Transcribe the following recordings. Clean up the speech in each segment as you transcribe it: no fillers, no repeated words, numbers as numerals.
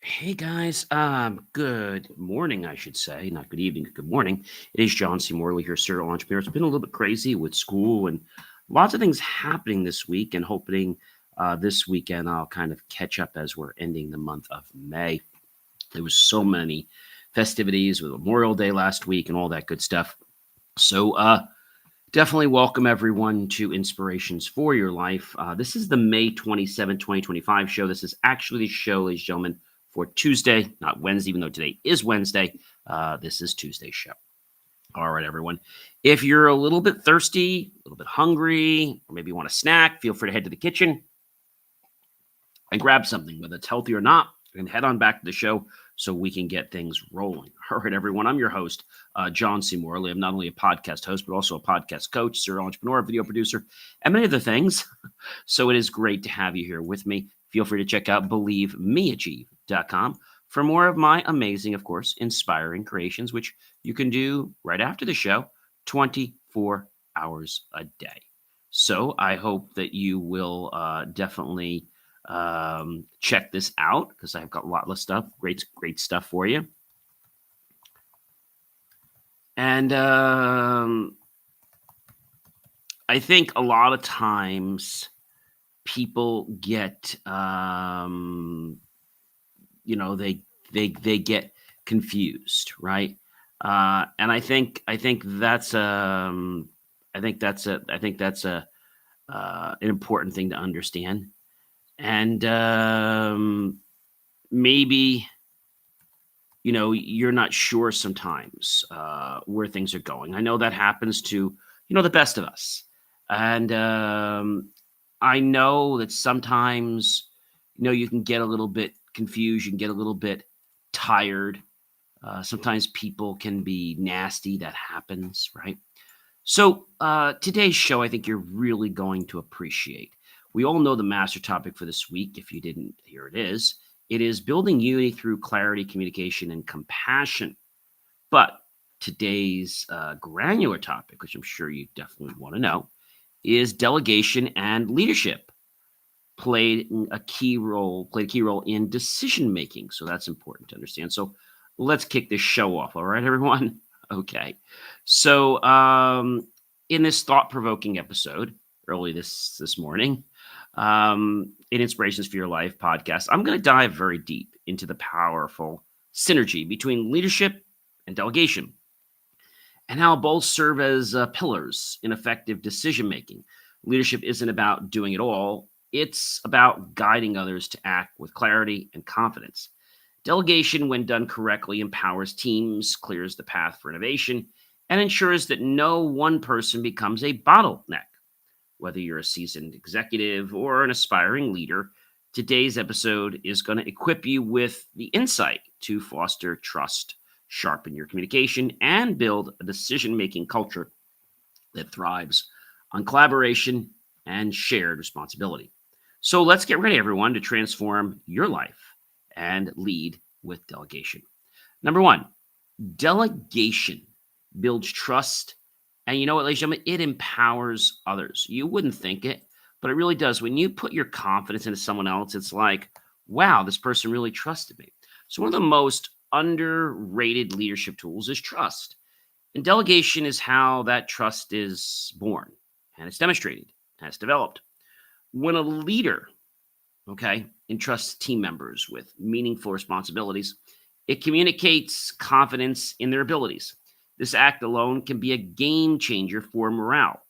Hey guys, good morning, I should say, not good evening, good morning. It is John C. Morley here, serial entrepreneur. It's been a little bit crazy with school and lots of things happening this week, and hoping this weekend I'll kind of catch up as we're ending the month of May. There was so many festivities with Memorial Day last week and all that good stuff. So definitely welcome everyone to Inspirations for Your Life. This is the May 2025 show. This is actually the show, ladies and gentlemen, for Tuesday, not Wednesday, even though today is Wednesday. This is Tuesday's show. All right, everyone. If you're a little bit thirsty, a little bit hungry, or maybe you want a snack, feel free to head to the kitchen and grab something, whether it's healthy or not, and head on back to the show so we can get things rolling. All right, everyone. I'm your host, John C. Morley. I'm not only a podcast host, but also a podcast coach, serial entrepreneur, video producer, and many other things. So it is great to have you here with me. Feel free to check out believemeachieve.com for more of my amazing, of course, inspiring creations, which you can do right after the show, 24 hours a day. So I hope that you will definitely check this out because I've got a lot of stuff, great stuff for you. And I think a lot of times people get, they get confused, right? And I think that's an important thing to understand. And maybe you're not sure sometimes where things are going. I know that happens to the best of us, and I know that sometimes you can get a little bit confused, you can get a little bit tired. Sometimes people can be nasty. That happens, right? So today's show, I think you're really going to appreciate. We all know the master topic for this week. If you didn't, here it is. It is building unity through clarity, communication, and compassion. But today's granular topic, which I'm sure you definitely want to know, is delegation and leadership played a key role in decision making. So that's important to understand. So let's kick this show off. All right, everyone. Okay. So in this thought provoking episode early this morning, in Inspirations for Your Life podcast, I'm going to dive very deep into the powerful synergy between leadership and delegation, and how both serve as pillars in effective decision making. Leadership isn't about doing it all, it's about guiding others to act with clarity and confidence. Delegation, when done correctly, empowers teams, clears the path for innovation, and ensures that no one person becomes a bottleneck. Whether you're a seasoned executive or an aspiring leader, today's episode is going to equip you with the insight to foster trust, sharpen your communication, and build a decision making culture that thrives on collaboration and shared responsibility. So let's get ready, everyone, to transform your life and lead with delegation. Number one, delegation builds trust. And you know what, ladies and gentlemen, it empowers others. You wouldn't think it, but it really does. When you put your confidence into someone else, it's like, wow, this person really trusted me. So, one of the most underrated leadership tools is trust. And delegation is how that trust is born and it's demonstrated and it's developed. When a leader, okay, entrusts team members with meaningful responsibilities, it communicates confidence in their abilities. This act alone can be a game changer for morale.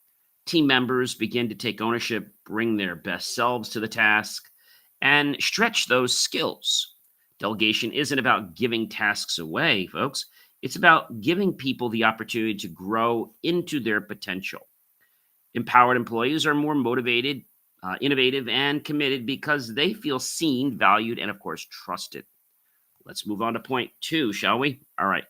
Team members begin to take ownership, bring their best selves to the task, and stretch those skills. Delegation isn't about giving tasks away, folks. It's about giving people the opportunity to grow into their potential. Empowered employees are more motivated, innovative, and committed because they feel seen, valued, and, of course, trusted. Let's move on to point two, shall we? All right.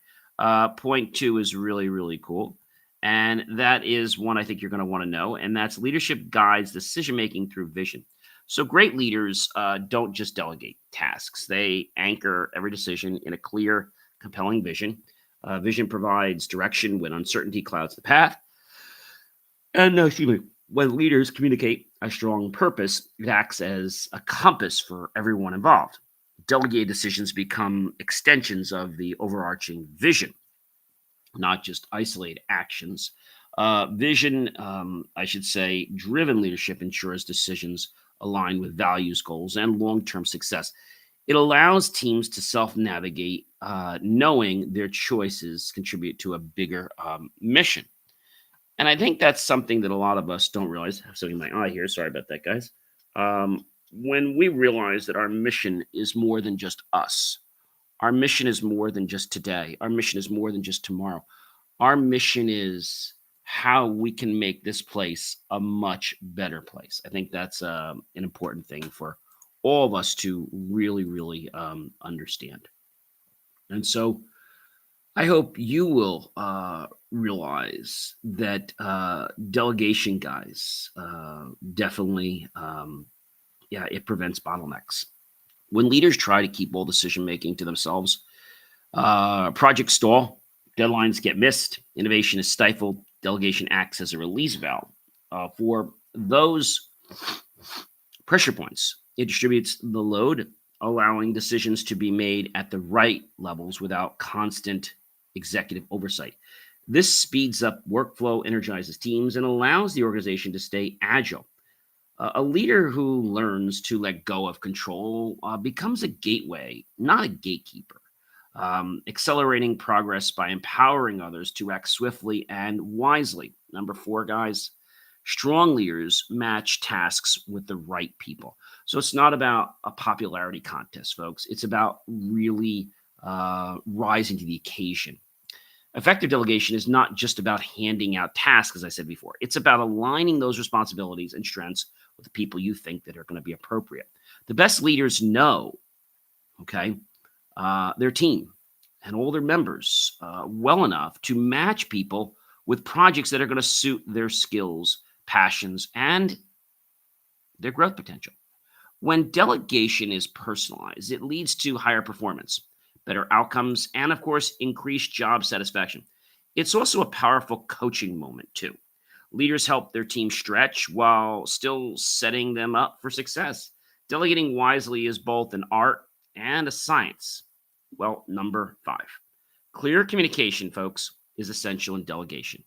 Point two is really, really cool. And that is one I think you're going to want to know. And that's leadership guides decision making through vision. So great leaders don't just delegate tasks, they anchor every decision in a clear, compelling vision. Vision provides direction when uncertainty clouds the path. And no, excuse me, when leaders communicate a strong purpose, it acts as a compass for everyone involved. delegated decisions become extensions of the overarching vision, not just isolated actions. Vision, I should say, driven leadership ensures decisions align with values, goals, and long term success. It allows teams to self navigate, knowing their choices contribute to a bigger mission. And I think that's something that a lot of us don't realize. I have something in my eye here. Sorry about that, guys. When we realize that our mission is more than just us, our mission is more than just today, our mission is more than just tomorrow. Our mission is how we can make this place a much better place. I think that's an important thing for all of us to really, really understand. And so I hope you will realize that delegation, guys, definitely, yeah, it prevents bottlenecks. When leaders try to keep all decision making to themselves, projects stall, deadlines get missed, innovation is stifled, delegation acts as a release valve for those pressure points. It distributes the load, allowing decisions to be made at the right levels without constant executive oversight. This speeds up workflow, energizes teams, and allows the organization to stay agile. A leader who learns to let go of control becomes a gateway, not a gatekeeper, accelerating progress by empowering others to act swiftly and wisely. Number four, guys, strong leaders match tasks with the right people. So it's not about a popularity contest, folks. It's about really rising to the occasion. Effective delegation is not just about handing out tasks, as I said before. It's about aligning those responsibilities and strengths with the people you think that are going to be appropriate. The best leaders know, okay, their team and all their members well enough to match people with projects that are going to suit their skills, passions, and their growth potential. When delegation is personalized, it leads to higher performance, better outcomes, and of course, increased job satisfaction. It's also a powerful coaching moment, too. Leaders help their team stretch while still setting them up for success. Delegating wisely is both an art and a science. Well, number five, clear communication, folks, is essential in delegation.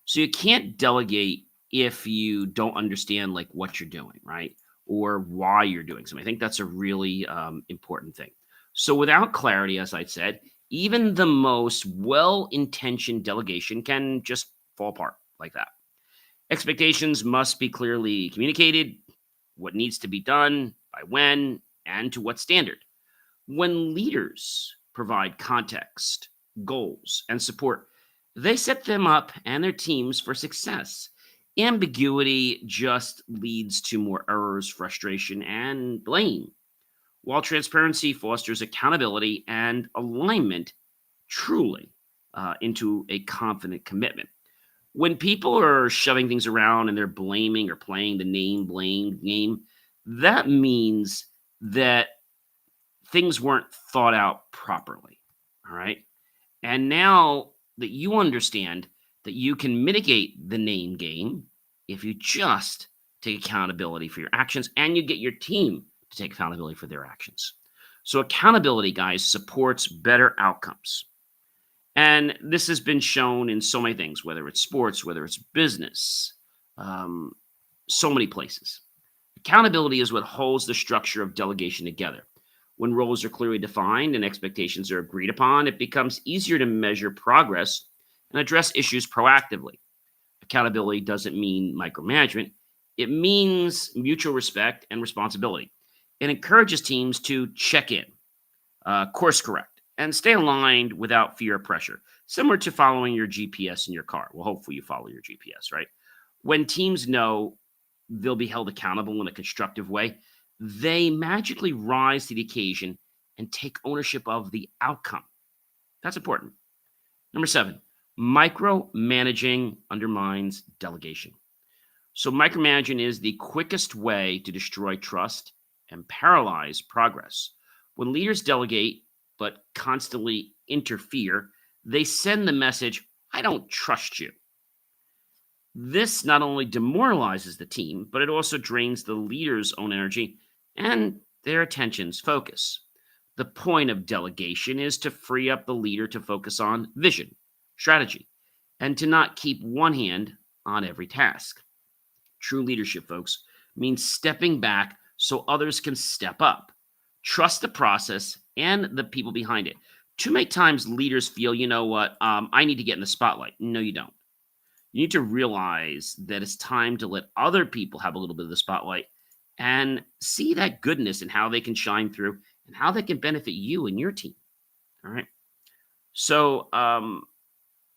So you can't delegate if you don't understand like what you're doing, right? Or why you're doing something. I think that's a really important thing. So without clarity, as I said, even the most well-intentioned delegation can just fall apart like that. Expectations must be clearly communicated, what needs to be done, by when, and to what standard. When leaders provide context, goals, and support, they set them up and their teams for success. Ambiguity just leads to more errors, frustration, and blame, while transparency fosters accountability and alignment truly into a confident commitment. When people are shoving things around and they're blaming or playing the name blame game, that means that things weren't thought out properly. All right. And now that you understand that you can mitigate the name game if you just take accountability for your actions and you get your team to take accountability for their actions. So, accountability, guys, supports better outcomes. And this has been shown in so many things, whether it's sports, whether it's business, um, so many places. Accountability is what holds the structure of delegation together. When roles are clearly defined and expectations are agreed upon, it becomes easier to measure progress and address issues proactively. Accountability doesn't mean micromanagement, it means mutual respect and responsibility. It encourages teams to check in, course correct, and stay aligned without fear or pressure, similar to following your GPS in your car. Well, hopefully you follow your GPS, right? When teams know they'll be held accountable in a constructive way, they magically rise to the occasion and take ownership of the outcome. That's important. Number seven, micromanaging undermines delegation. So, micromanaging is the quickest way to destroy trust and paralyze progress. When leaders delegate but constantly interfere, they send the message, I don't trust you. This not only demoralizes the team, but it also drains the leader's own energy and their attention's focus. The point of delegation is to free up the leader to focus on vision, strategy, and to not keep one hand on every task. True leadership, folks, means stepping back so others can step up. Trust the process and the people behind it. Too many times leaders feel, you know what, I need to get in the spotlight. No, you don't. You need to realize that it's time to let other people have a little bit of the spotlight and see that goodness and how they can shine through and how they can benefit you and your team. All right. So,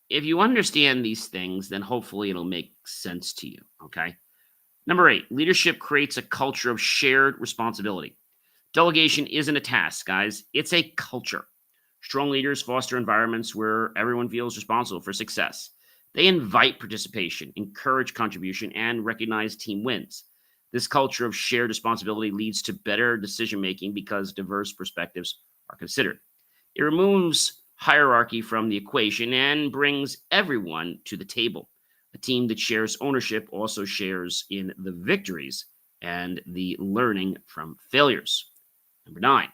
if you understand these things, then hopefully it'll make sense to you. Okay. Number 8, leadership creates a culture of shared responsibility. Delegation isn't a task, guys, it's a culture. Strong leaders foster environments where everyone feels responsible for success. They invite participation, encourage contribution, and recognize team wins. This culture of shared responsibility leads to better decision making because diverse perspectives are considered. It removes hierarchy from the equation and brings everyone to the table. A team that shares ownership also shares in the victories and the learning from failures. Number 9,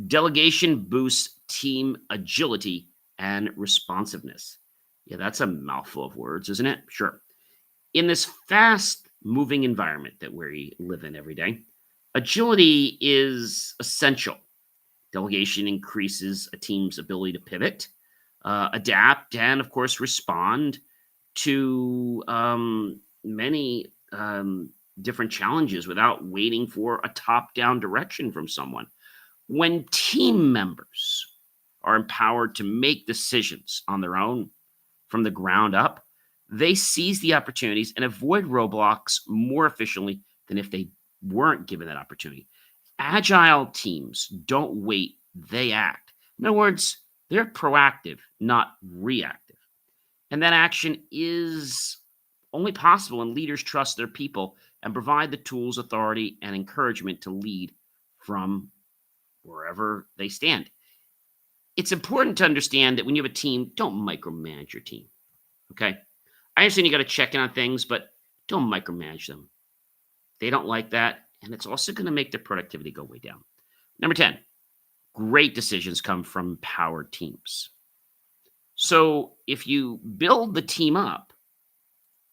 delegation boosts team agility and responsiveness. Yeah, that's a mouthful of words, isn't it? Sure. In this fast moving environment that we live in every day, agility is essential. Delegation increases a team's ability to pivot, adapt, and of course, respond to many different challenges without waiting for a top down direction from someone. When team members are empowered to make decisions on their own from the ground up, they seize the opportunities and avoid roadblocks more efficiently than if they weren't given that opportunity. Agile teams don't wait, they act. In other words, they're proactive, not reactive. And that action is only possible when leaders trust their people and provide the tools, authority, and encouragement to lead from wherever they stand. It's important to understand that when you have a team, don't micromanage your team. Okay. I understand you got to check in on things, but don't micromanage them. They don't like that. And it's also going to make their productivity go way down. Number 10, great decisions come from empowered teams. So if you build the team up,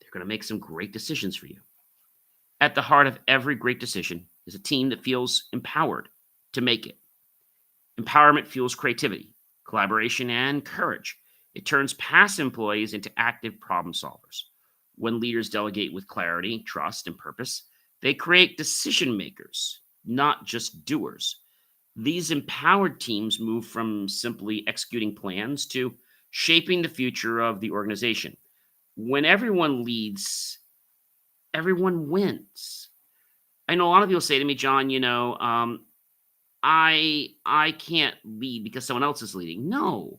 they're going to make some great decisions for you. At the heart of every great decision is a team that feels empowered to make it. Empowerment fuels creativity, collaboration, and courage. It turns passive employees into active problem solvers. When leaders delegate with clarity, trust, and purpose, they create decision makers, not just doers. These empowered teams move from simply executing plans to shaping the future of the organization. When everyone leads, everyone wins. I know a lot of people say to me, John, I can't lead because someone else is leading. No.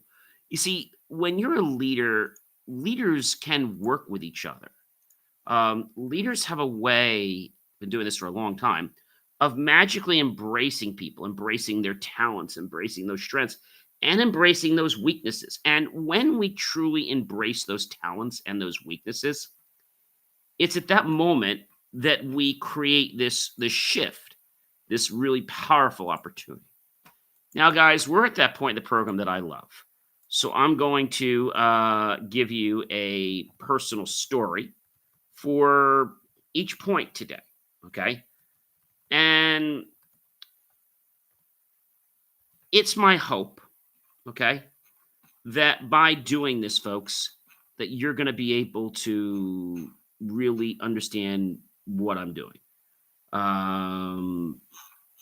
You see, when you're a leader, leaders can work with each other. Leaders have a way, been doing this for a long time, of magically embracing people, embracing their talents, embracing those strengths, and embracing those weaknesses. And when we truly embrace those talents and those weaknesses, it's at that moment that we create this shift, this really powerful opportunity. Now, guys, we're at that point in the program that I love. So I'm going to give you a personal story for each point today. Okay. And it's my hope, okay, that by doing this, folks, that you're going to be able to really understand what I'm doing.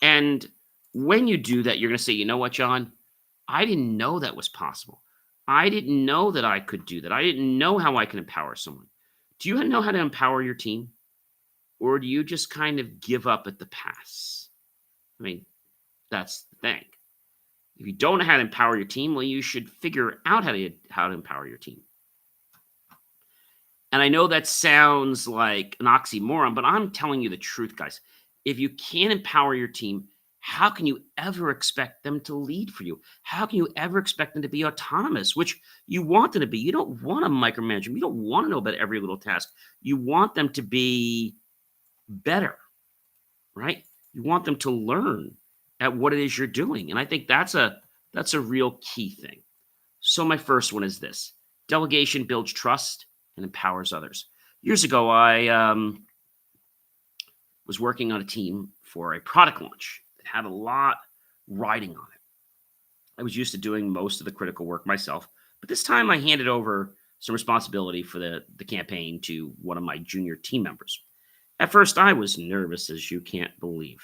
And when you do that, you're going to say, you know what, John? I didn't know that was possible. I didn't know that I could do that. I didn't know how I can empower someone. Do you know how to empower your team? Or do you just kind of give up at the pass? I mean, that's the thing. If you don't know how to empower your team, well, you should figure out how to empower your team. And I know that sounds like an oxymoron, but I'm telling you the truth, guys. If you can't empower your team, how can you ever expect them to lead for you? How can you ever expect them to be autonomous, which you want them to be? You don't want to micromanage them. You don't want to know about every little task. You want them to be better, right? You want them to learn at what it is you're doing. And I think that's a real key thing. So my first one is this: delegation builds trust and empowers others. Years ago, I was working on a team for a product launch that had a lot riding on it. I was used to doing most of the critical work myself, but this time I handed over some responsibility for the campaign to one of my junior team members. At first, I was nervous as you can't believe,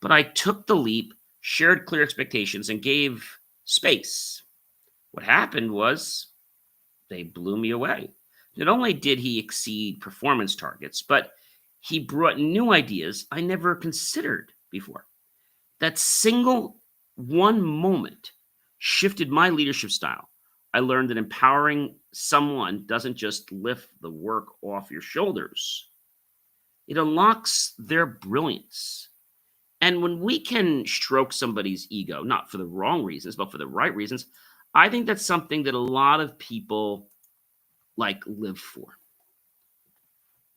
but I took the leap, shared clear expectations, and gave space. What happened was they blew me away. Not only did he exceed performance targets, but he brought new ideas I never considered before. That single one moment shifted my leadership style. I learned that empowering someone doesn't just lift the work off your shoulders, it unlocks their brilliance. And when we can stroke somebody's ego, not for the wrong reasons, but for the right reasons, I think that's something that a lot of people live for.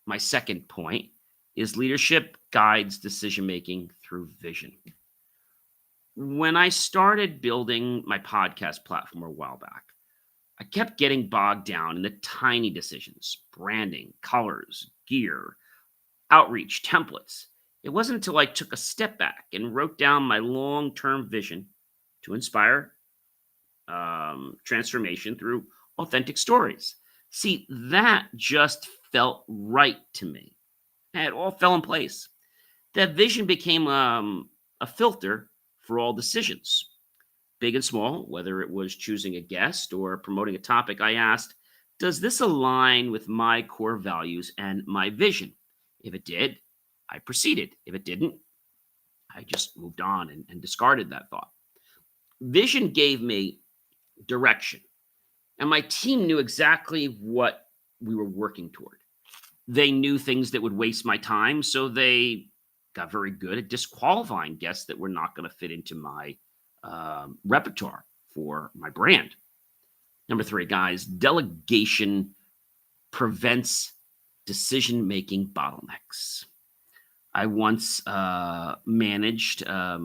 My second point is leadership guides decision making through vision. When I started building my podcast platform a while back, I kept getting bogged down in the tiny decisions: branding, colors, gear, outreach, templates. It wasn't until I took a step back and wrote down my long term vision to inspire transformation through authentic stories. See, that just felt right to me. And it all fell in place. That vision became a filter for all decisions, big and small. Whether it was choosing a guest or promoting a topic, I asked, does this align with my core values and my vision? If it did, I proceeded. If it didn't, I just moved on and discarded that thought. Vision gave me direction, and my team knew exactly what we were working toward. They knew things that would waste my time, so they got very good at disqualifying guests that were not going to fit into my repertoire for my brand. Number three, guys, delegation prevents decision making bottlenecks. I once managed a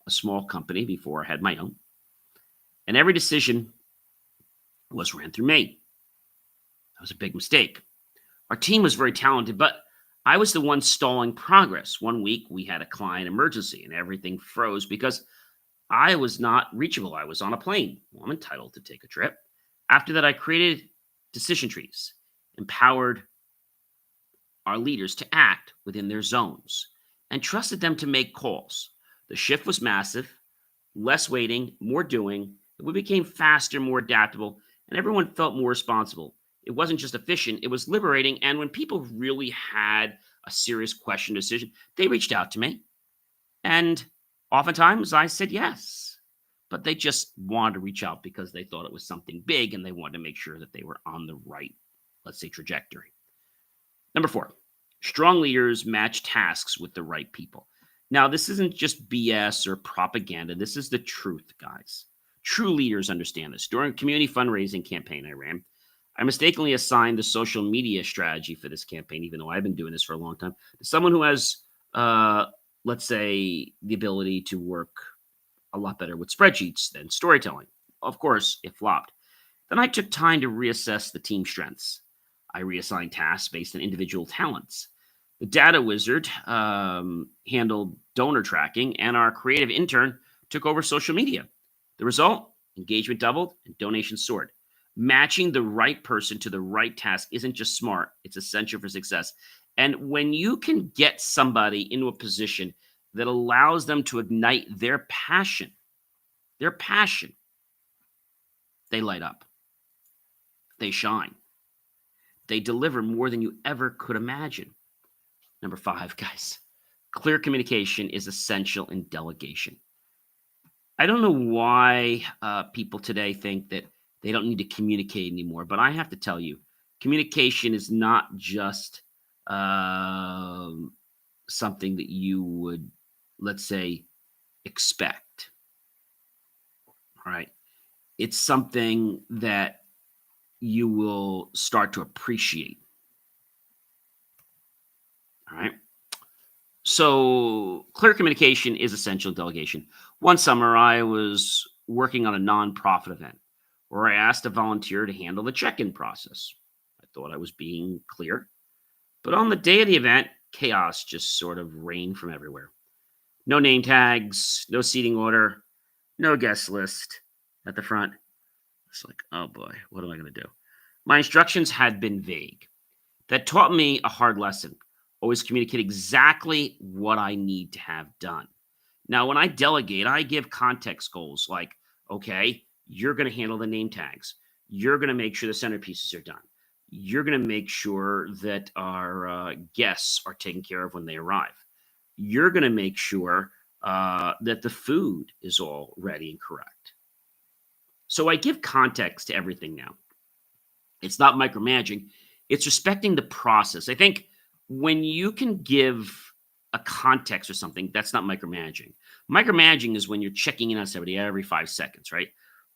small company before I had my own, and every decision was ran through me. That was a big mistake. Our team was very talented, but I was the one stalling progress. One week we had a client emergency and everything froze because I was not reachable. I was on a plane. Well, I'm entitled to take a trip. After that, I created decision trees, empowered our leaders to act within their zones, and trusted them to make calls. The shift was massive: less waiting, more doing. We became faster, more adaptable, and everyone felt more responsible. It wasn't just efficient, it was liberating. And when people really had a serious question decision, they reached out to me. And oftentimes I said yes. But they just wanted to reach out because they thought it was something big and they wanted to make sure that they were on the right, let's say, trajectory. Number four, strong leaders match tasks with the right people. Now, this isn't just BS or propaganda. This is the truth, guys. True leaders understand this. During a community fundraising campaign I ran, I mistakenly assigned the social media strategy for this campaign, even though I've been doing this for a long time, to someone who has, let's say, the ability to work a lot better with spreadsheets than storytelling. Of course, it flopped. Then I took time to reassess the team strengths. I reassigned tasks based on individual talents. The data wizard handled donor tracking, and our creative intern took over social media. The result? Engagement doubled and donations soared. Matching the right person to the right task isn't just smart, it's essential for success. And when you can get somebody into a position that allows them to ignite their passion, they light up, they shine, they deliver more than you ever could imagine. Number five, guys, clear communication is essential in delegation. I don't know why people today think that they don't need to communicate anymore, but I have to tell you, communication is not just something that you would, let's say, expect. All right. It's something that you will start to appreciate. All right. So, clear communication is essential in delegation. One summer, I was working on a nonprofit event where I asked a volunteer to handle the check in process. I thought I was being clear, but on the day of the event, chaos just sort of rained from everywhere. No name tags, no seating order, no guest list at the front. It's like, oh boy, what am I going to do? My instructions had been vague. That taught me a hard lesson. Always communicate exactly what I need to have done. Now, when I delegate, I give context goals like, okay, you're going to handle the name tags. You're going to make sure the centerpieces are done. You're going to make sure that our guests are taken care of when they arrive. You're going to make sure that the food is all ready and correct. So I give context to everything now. It's not micromanaging, it's respecting the process. I think when you can give a context or something, that's not micromanaging. Micromanaging is when you're checking in on somebody every 5 seconds, right?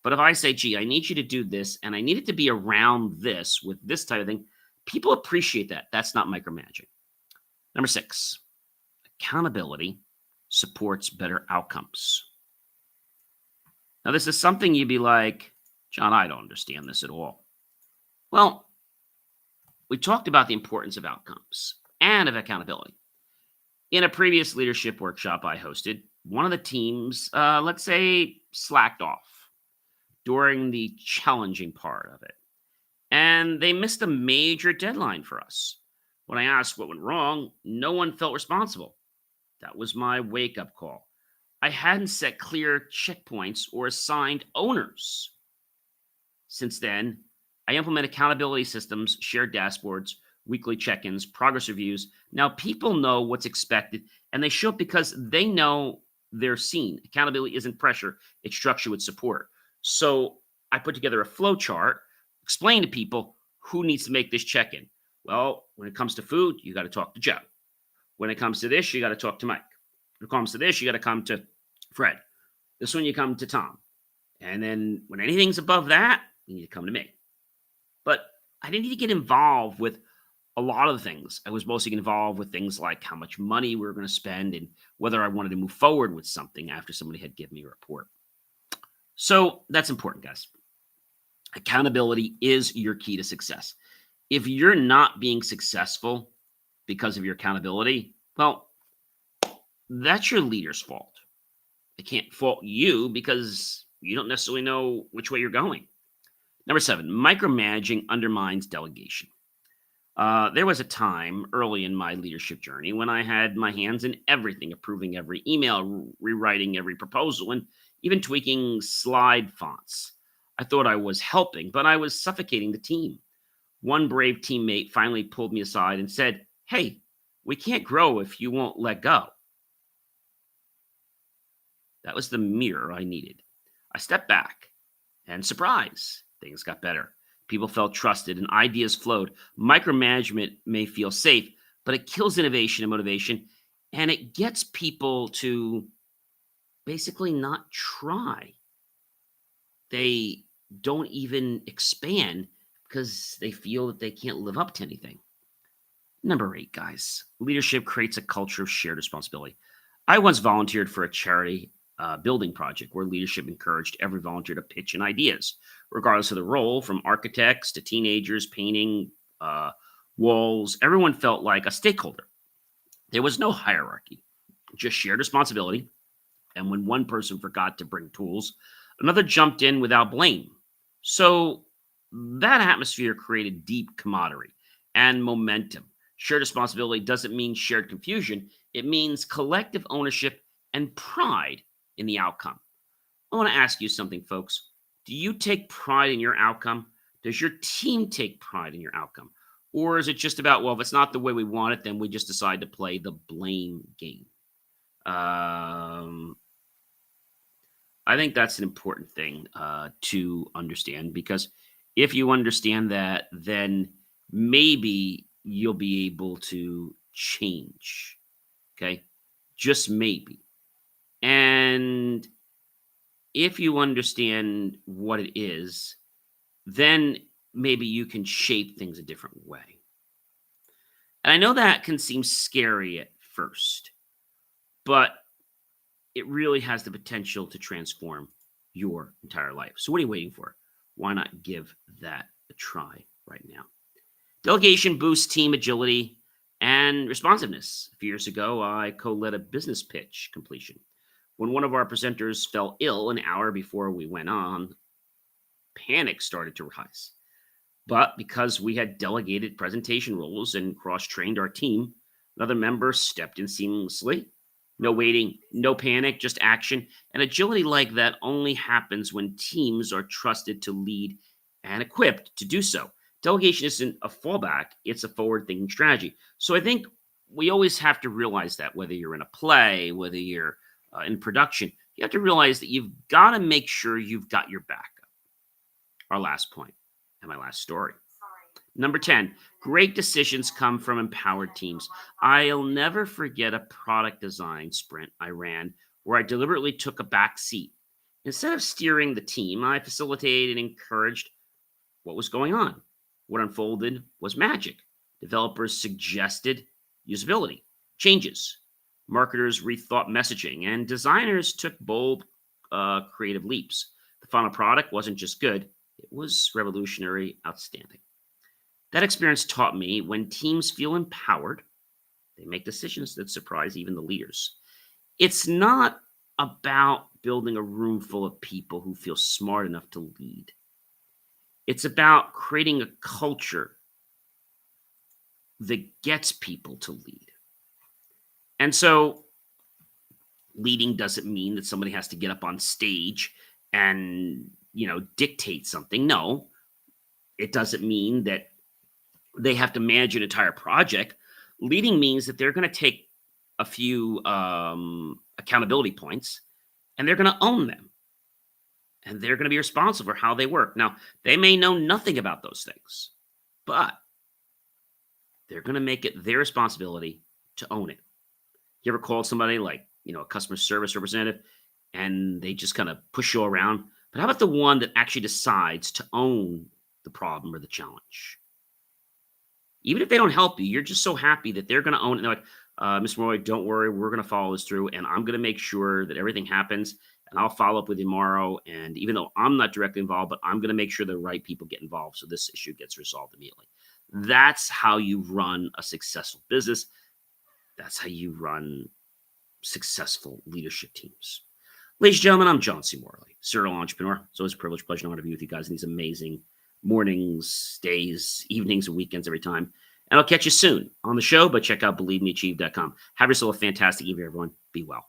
But if I say, gee, I need you to do this and I need it to be around this with this type of thing, people appreciate that. That's not micromanaging. Number 6, accountability supports better outcomes. Now, this is something you'd be like, John, I don't understand this at all. Well, we talked about the importance of outcomes and of accountability. In a previous leadership workshop I hosted, one of the teams, let's say, slacked off during the challenging part of it, and they missed a major deadline for us. When I asked what went wrong, no one felt responsible. That was my wake up call. I hadn't set clear checkpoints or assigned owners. Since then, I implement accountability systems, shared dashboards, weekly check ins, progress reviews. Now, people know what's expected and they show up because they know they're seen. Accountability isn't pressure, it's structure with support. So I put together a flow chart, explain to people who needs to make this check in. Well, when it comes to food, you got to talk to Joe. When it comes to this, you got to talk to Mike. When it comes to this, you got to come to Fred. This one, you come to Tom. And then when anything's above that, you need to come to me. But I didn't need to get involved with a lot of things. I was mostly involved with things like how much money we were going to spend and whether I wanted to move forward with something after somebody had given me a report. So that's important, guys. Accountability is your key to success. If you're not being successful because of your accountability, well, that's your leader's fault. They can't fault you because you don't necessarily know which way you're going. Number 7, micromanaging undermines delegation. There was a time early in my leadership journey when I had my hands in everything, approving every email, rewriting every proposal, and even tweaking slide fonts. I thought I was helping, but I was suffocating the team. One brave teammate finally pulled me aside and said, "Hey, we can't grow if you won't let go." That was the mirror I needed. I stepped back, and surprise, things got better. People felt trusted and ideas flowed. Micromanagement may feel safe, but it kills innovation and motivation, and it gets people to basically not try. They don't even expand because they feel that they can't live up to anything. Number 8, guys, leadership creates a culture of shared responsibility. I once volunteered for a charity building project where leadership encouraged every volunteer to pitch in ideas, regardless of the role, from architects to teenagers painting walls. Everyone felt like a stakeholder. There was no hierarchy, just shared responsibility. And when one person forgot to bring tools, another jumped in without blame. So that atmosphere created deep camaraderie and momentum. Shared responsibility doesn't mean shared confusion, it means collective ownership and pride in the outcome. I want to ask you something, folks. Do you take pride in your outcome? Does your team take pride in your outcome? Or is it just about, well, if it's not the way we want it, then we just decide to play the blame game? I think that's an important thing to understand, because if you understand that, then maybe you'll be able to change. Okay. Just maybe. And if you understand what it is, then maybe you can shape things a different way. And I know that can seem scary at first. but it really has the potential to transform your entire life. So, what are you waiting for? Why not give that a try right now? Delegation boosts team agility and responsiveness. A few years ago, I co led a business pitch completion. When one of our presenters fell ill an hour before we went on, panic started to rise. But because we had delegated presentation roles and cross trained our team, another member stepped in seamlessly. No waiting, no panic, just action. And agility like that only happens when teams are trusted to lead and equipped to do so. Delegation isn't a fallback, it's a forward thinking strategy. So I think we always have to realize that whether you're in a play, whether you're in production, you have to realize that you've got to make sure you've got your back. Our last point and my last story. Number 10, great decisions come from empowered teams. I'll never forget a product design sprint I ran where I deliberately took a back seat. Instead of steering the team, I facilitated and encouraged what was going on. What unfolded was magic. Developers suggested usability, changes. Marketers rethought messaging, and designers took bold, creative leaps. The final product wasn't just good, it was revolutionary, outstanding. That experience taught me when teams feel empowered, they make decisions that surprise even the leaders. It's not about building a room full of people who feel smart enough to lead. It's about creating a culture that gets people to lead. And so leading doesn't mean that somebody has to get up on stage and, dictate something. No, it doesn't mean that they have to manage an entire project. Leading means that they're going to take a few accountability points and they're going to own them. And they're going to be responsible for how they work. Now, they may know nothing about those things, but they're going to make it their responsibility to own it. You ever called somebody like, a customer service representative and they just kind of push you around? But how about the one that actually decides to own the problem or the challenge? Even if they don't help you, you're just so happy that they're going to own it. And they're like, Mr. Roy, don't worry. We're going to follow this through and I'm going to make sure that everything happens. And I'll follow up with you tomorrow. And even though I'm not directly involved, but I'm going to make sure the right people get involved so this issue gets resolved immediately. That's how you run a successful business. That's how you run successful leadership teams. Ladies and gentlemen, I'm John C. Morley, serial entrepreneur. It's always a privilege, pleasure, and honor to be with you guys in these amazing mornings, days, evenings, and weekends every time. And I'll catch you soon on the show, but check out BelieveMeAchieve.com. Have yourself a fantastic evening, everyone. Be well.